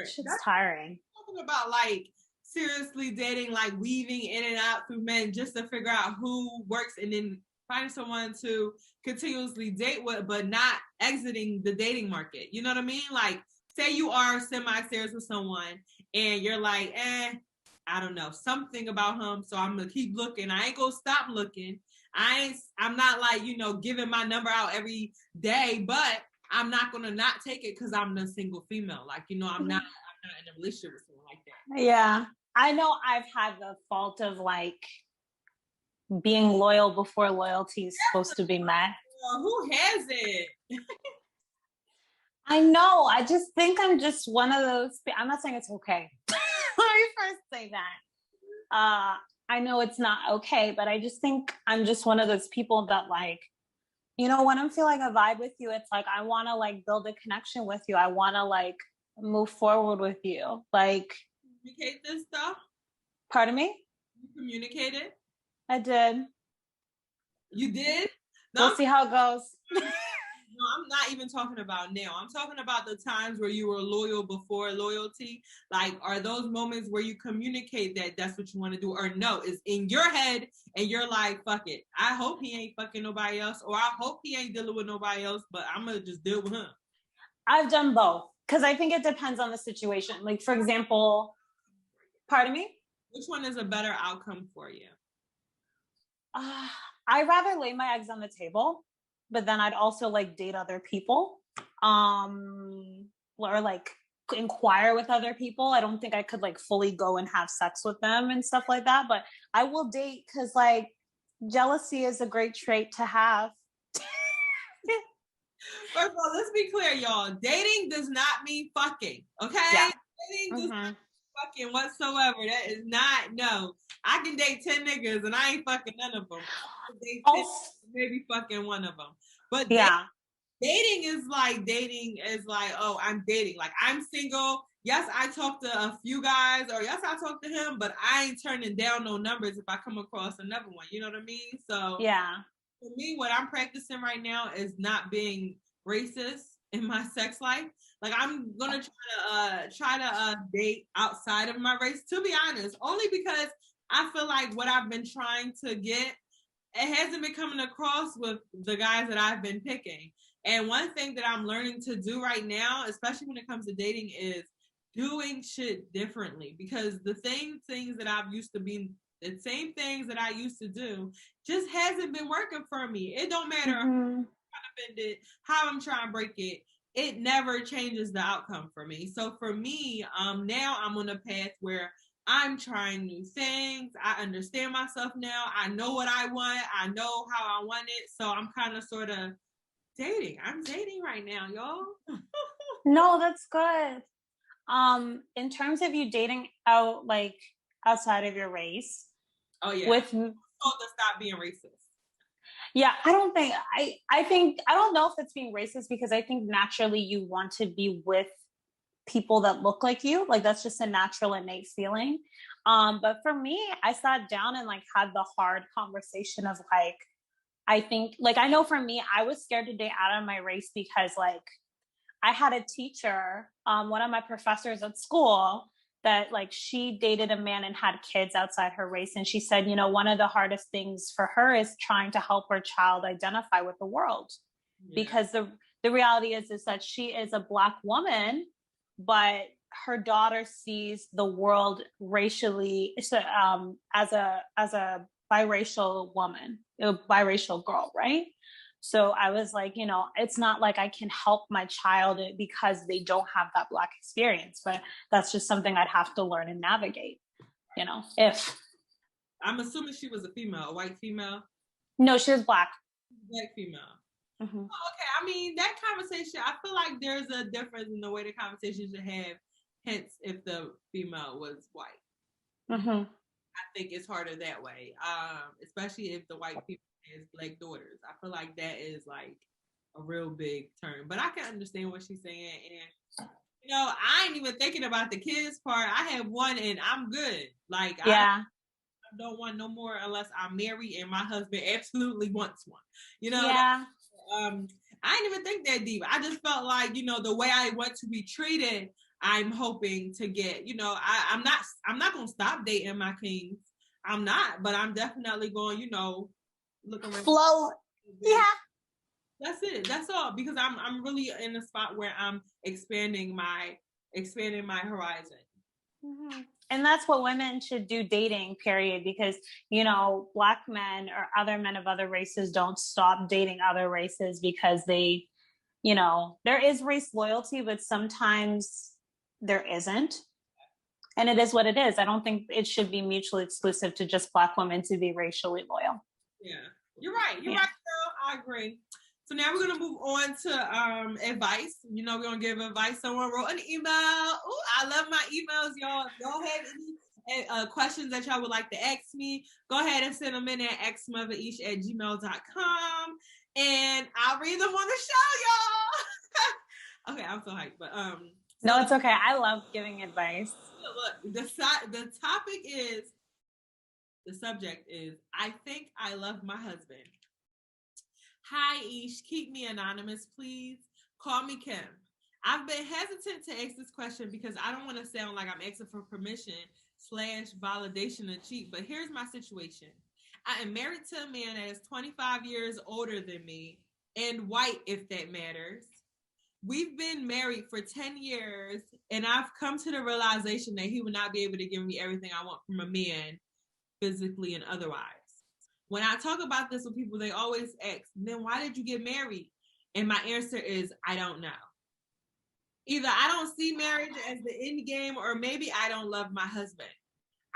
shit's tiring. I'm talking about like seriously dating, like weaving in and out through men just to figure out who works and then finding someone to continuously date with, but not exiting the dating market. You know what I mean? Like, say you are semi-serious with someone and you're like, I don't know, something about him, so I'm gonna keep looking. I ain't gonna stop looking. I'm not like, giving my number out every day, but I'm not gonna not take it because I'm a single female. Like, I'm not in a relationship with someone like that. Yeah. I know I've had the fault of like being loyal before loyalty is supposed to be met. Who has it? I know. I just think I'm just one of those. I'm not saying it's okay. Let me first say that. I know it's not okay, but I just think I'm just one of those people that like, when I'm feeling a vibe with you, it's like, I want to like build a connection with you. I want to like move forward with you. Like, communicate this stuff? Pardon me? You communicated? I did. You did? No, we'll see how it goes. No, I'm not even talking about now. I'm talking about the times where you were loyal before loyalty. Like, are those moments where you communicate that that's what you want to do, or no, it's in your head and you're like, fuck it. I hope he ain't fucking nobody else, or I hope he ain't dealing with nobody else, but I'm going to just deal with him. I've done both because I think it depends on the situation. Like, for example, pardon me? Which one is a better outcome for you? I'd rather lay my eggs on the table, but then I'd also like date other people, or like inquire with other people. I don't think I could like fully go and have sex with them and stuff like that, but I will date because like jealousy is a great trait to have. First of all, let's be clear, y'all. Dating does not mean fucking, okay? Yeah. Dating does not mean fucking whatsoever. That is not, no. I can date 10 niggas and I ain't fucking none of them. I can date 10, maybe fucking one of them. But yeah, dating is like, oh, I'm dating. Like, I'm single. Yes, I talk to a few guys, or yes, I talk to him, but I ain't turning down no numbers if I come across another one. You know what I mean? So yeah. For me, what I'm practicing right now is not being racist in my sex life. Like, I'm gonna try to date outside of my race, to be honest, only because I feel like what I've been trying to get, it hasn't been coming across with the guys that I've been picking. And one thing that I'm learning to do right now, especially when it comes to dating, is doing shit differently, because the same things that I've used to be, the same things that I used to do just hasn't been working for me. It don't matter how I'm trying to bend it, how I'm trying to break it. It never changes the outcome for me. So for me, now I'm on a path where I'm trying new things. I understand myself now. I know what I want. I know how I want it. So I'm kind of sort of dating. I'm dating right now, y'all. No, that's good. In terms of you dating out, like outside of your race. Oh yeah. With told to stop being racist. Yeah, I don't think I don't know if it's being racist, because I think naturally you want to be with people that look like you. Like that's just a natural innate feeling. But for me, I sat down and like had the hard conversation of like, I think like, I know for me, I was scared to date out of my race because like I had a teacher, one of my professors at school, that like she dated a man and had kids outside her race. And she said, you know, one of the hardest things for her is trying to help her child identify with the world. Yeah. Because the reality is that she is a Black woman, but her daughter sees the world racially, as a biracial woman, a biracial girl, right? So I was like, you know, it's not like I can help my child because they don't have that Black experience, but that's just something I'd have to learn and navigate, you know, if. I'm assuming she was a female, a white female? No, she was Black. Black female. Mm-hmm. Oh, okay, I mean, that conversation, I feel like there's a difference in the way the conversation should have, hence if the female was white. Mm-hmm. I think it's harder that way, especially if the white people has Black daughters. I feel like that is like a real big turn. But I can understand what she's saying. And, you know, I ain't even thinking about the kids part. I have one and I'm good. Like, yeah. I don't want no more unless I'm married and my husband absolutely wants one. You know? Yeah. I didn't even think that deep. I just felt like, you know, the way I want to be treated, I'm hoping to get, you know, I'm not going to stop dating my kings. I'm not, but I'm definitely going, you know, look around. Flow. Yeah. That's it. That's all. Because I'm really in a spot where I'm expanding my horizon. Mm-hmm. And that's what women should do dating, period. Because, you know, Black men or other men of other races don't stop dating other races because they, you know, there is race loyalty, but sometimes there isn't. And it is what it is. I don't think it should be mutually exclusive to just Black women to be racially loyal. Yeah, you're right. You're right, girl. I agree. So now we're going to move on to advice. You know, we're going to give advice. Someone wrote an email. Ooh, I love my emails, y'all. If y'all have any questions that y'all would like to ask me, go ahead and send them in at xmotheresh@gmail.com. And I'll read them on the show, y'all. Okay, I'm so hyped. But no, it's okay. I love giving advice. Look, the subject is, I think I love my husband. Hi, Ish. Keep me anonymous, please. Call me Kim. I've been hesitant to ask this question because I don't want to sound like I'm asking for permission / validation to cheat, but here's my situation. I am married to a man that is 25 years older than me and white, if that matters. We've been married for 10 years, and I've come to the realization that he would not be able to give me everything I want from a man, physically and otherwise. When I talk about this with people, they always ask, then why did you get married? And my answer is, I don't know. Either I don't see marriage as the end game, or maybe I don't love my husband.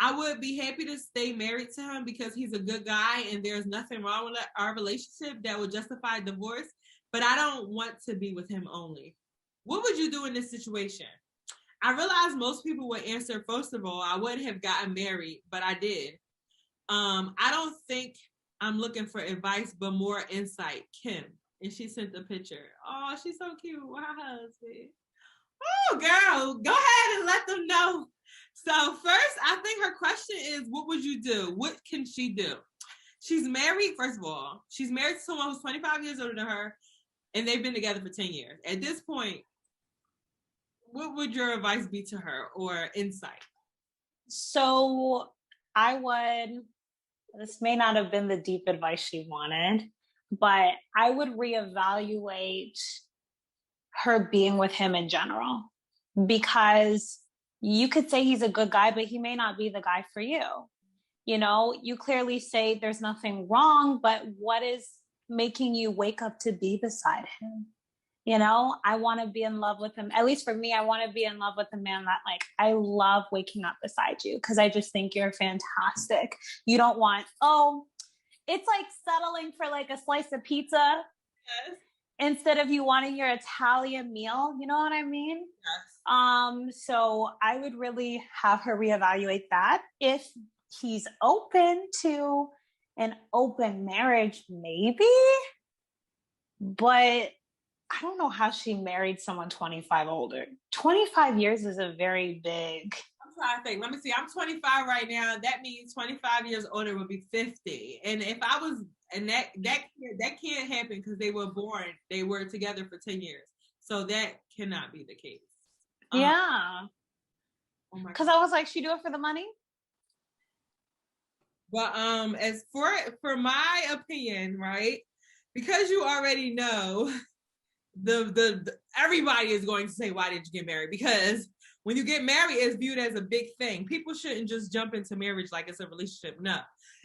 I would be happy to stay married to him because he's a good guy and there's nothing wrong with our relationship that would justify divorce, but I don't want to be with him only. What would you do in this situation? I realize most people would answer, first of all, I wouldn't have gotten married, but I did. I don't think I'm looking for advice, but more insight. Kim. And she sent the picture. Oh, she's so cute. Wow, husband. Oh, girl, go ahead and let them know. So first, I think her question is, what would you do? What can she do? She's married, first of all. She's married to someone who's 25 years older than her, and they've been together for 10 years. At this point, what would your advice be to her or insight? So this may not have been the deep advice she wanted, but I would reevaluate her being with him in general, because you could say he's a good guy, but he may not be the guy for you. You know, you clearly say there's nothing wrong, but what is making you wake up to be beside him? You know, I want to be in love with him. At least for me, I want to be in love with a man that, like, I love waking up beside you because I just think you're fantastic. You don't want, it's like settling for like a slice of pizza. Yes. Instead of you wanting your Italian meal. You know what I mean? Yes. So I would really have her reevaluate that. If he's open to an open marriage, maybe, but I don't know how she married someone 25 older. 25 years is a very big. I'm trying to think. Let me see. I'm 25 right now. That means 25 years older would be 50. And if I was, and that can't happen because they were together for 10 years. So that cannot be the case. Yeah. Because I was like, she do it for the money? But as for my opinion, right? Because you already know the everybody is going to say, why did you get married? Because when you get married, it's viewed as a big thing. People shouldn't just jump into marriage like it's a relationship. No.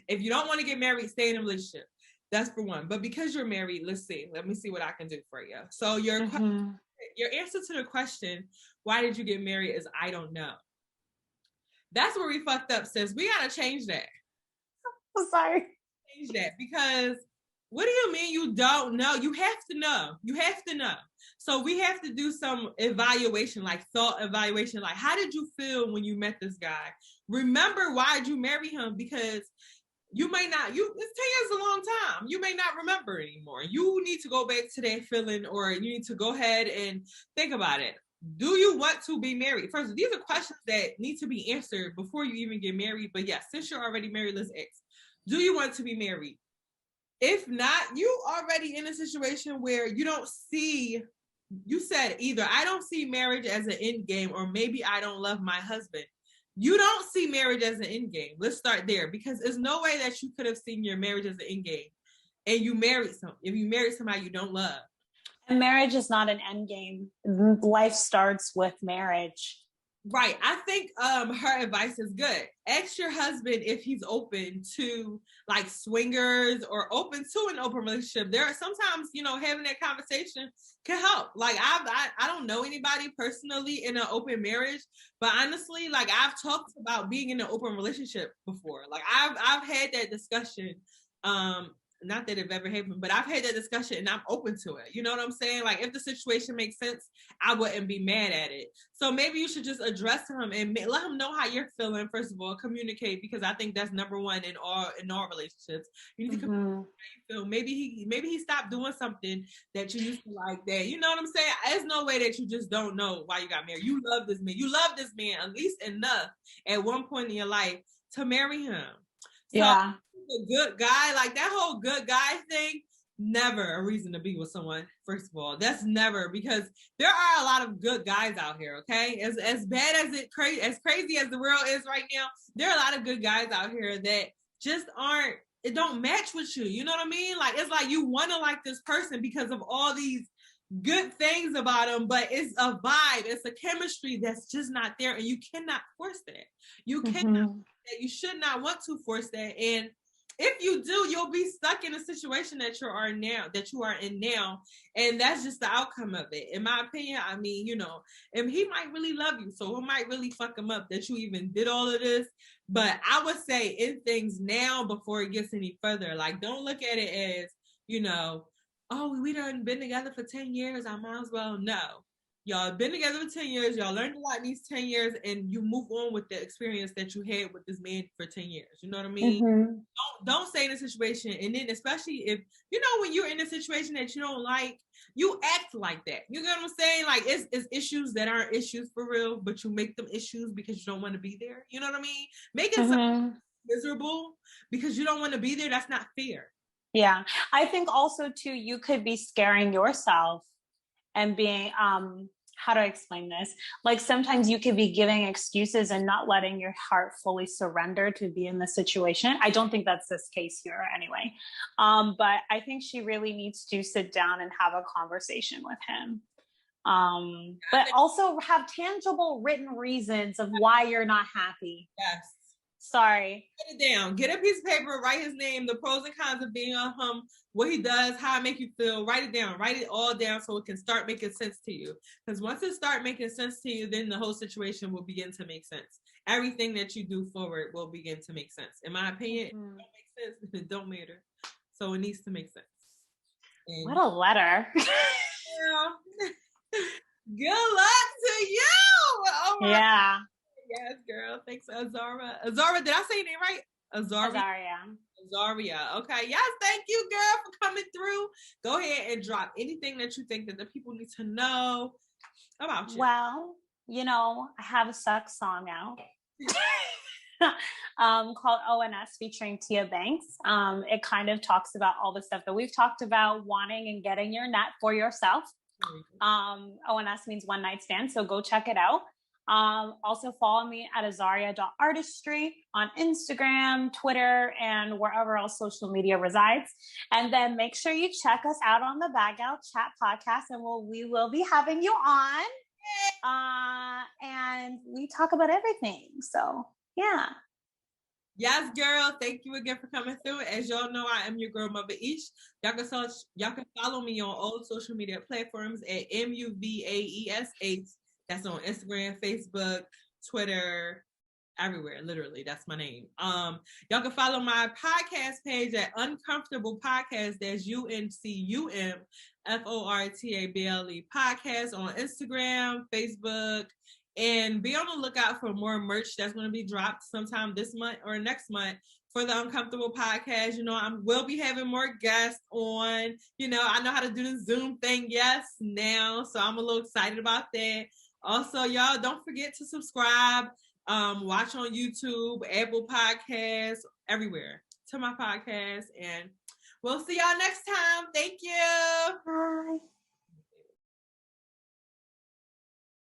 If you don't want to get married, stay in a relationship. That's for one. But because you're married, let me see what I can do for you. So your answer to the question, why did you get married, is I don't know. That's where we fucked up, sis. We gotta change that. I'm sorry. Change that, because what do you mean you don't know? You have to know. You have to know. So we have to do some evaluation, like thought evaluation. Like, how did you feel when you met this guy? Remember, why did you marry him? Because you may not, it's 10 years is a long time. You may not remember anymore. You need to go back to that feeling, or you need to go ahead and think about it. Do you want to be married? First, these are questions that need to be answered before you even get married. But yes, since you're already married, let's ask. Do you want to be married? If not, you already in a situation where you don't see, you said either I don't see marriage as an end game, or maybe I don't love my husband. You don't see marriage as an end game. Let's start there, because there's no way that you could have seen your marriage as an end game and you married if you married somebody you don't love. And marriage is not an end game. Life starts with marriage. Right. I think her advice is good. Ask your husband if he's open to like swingers, or open to an open relationship. There are sometimes, having that conversation can help. Like I don't know anybody personally in an open marriage, but honestly, like I've talked about being in an open relationship before. Like I've had that discussion. Not that it ever happened, but I've had that discussion and I'm open to it. You know what I'm saying? Like if the situation makes sense, I wouldn't be mad at it. So maybe you should just address him and let him know how you're feeling. First of all, communicate, because I think that's number one in all relationships. You need to communicate how you feel. Maybe he stopped doing something that you used to like that. You know what I'm saying? There's no way that you just don't know why you got married. You love this man. You love this man at least enough at one point in your life to marry him. So, yeah. A good guy, like that whole good guy thing, never a reason to be with someone. First of all, that's never, because there are a lot of good guys out here. Okay, as bad as as crazy as the world is right now, there are a lot of good guys out here that just it don't match with you. You know what I mean? Like it's like you want to like this person because of all these good things about them, but it's a vibe, it's a chemistry that's just not there, and you cannot force that. You cannot. You should not want to force that, and if you do, you'll be stuck in a situation that you are in now, and that's just the outcome of it. In my opinion, I mean, and he might really love you, so it might really fuck him up that you even did all of this. But I would say end things now before it gets any further. Like, don't look at it as, oh, we done been together for 10 years, I might as well. No. Y'all been together for 10 years. Y'all learned a lot in these 10 years, and you move on with the experience that you had with this man for 10 years. You know what I mean? Don't stay in a situation. And then especially if, when you're in a situation that you don't like, you act like that. You know what I'm saying? Like it's issues that aren't issues for real, but you make them issues because you don't want to be there. You know what I mean? Making something miserable because you don't want to be there, that's not fair. Yeah. I think also too, you could be scaring yourself and being, how do I explain this? Like sometimes you could be giving excuses and not letting your heart fully surrender to be in the situation. I don't think that's this case here anyway. But I think she really needs to sit down and have a conversation with him. But also have tangible written reasons of why you're not happy. Yes. Sorry. Write it down. Get a piece of paper, write his name, the pros and cons of being on him, what he does, how it make you feel. Write it down. Write it all down so it can start making sense to you. Because once it start making sense to you, then the whole situation will begin to make sense. Everything that you do forward will begin to make sense. In my opinion, if it don't make sense, then it don't matter. So it needs to make sense. And what a letter. Yeah. Good luck to you. Oh my God. Yes, girl. Thanks, Azaria. Azaria, did I say your name right? Azaria. Okay. Yes, thank you, girl, for coming through. Go ahead and drop anything that you think that the people need to know about you. Well, I have a sex song out. Called ONS featuring Tia Banks. It kind of talks about all the stuff that we've talked about, wanting and getting your nut for yourself. ONS means one night stand, so go check it out. Also follow me at azaria.artistry on Instagram, Twitter, and wherever else social media resides. And then make sure you check us out on the Bag Out Chat podcast, and we will be having you on. And we talk about everything. So yeah. Yes, girl. Thank you again for coming through. As y'all know, I am your girl, MuvaEsh. Y'all can follow me on all social media platforms at MuvaEsh. That's on Instagram, Facebook, Twitter, everywhere. Literally, that's my name. Y'all can follow my podcast page at Uncomfortable Podcast. That's UNCUMFORTABLE podcast on Instagram, Facebook, and be on the lookout for more merch that's going to be dropped sometime this month or next month for the Uncomfortable Podcast. I will be having more guests on. I know how to do the Zoom thing, now, so I'm a little excited about that. Also, y'all, don't forget to subscribe, watch on YouTube, Apple Podcasts, everywhere to my podcast, and we'll see y'all next time. Thank you. Bye.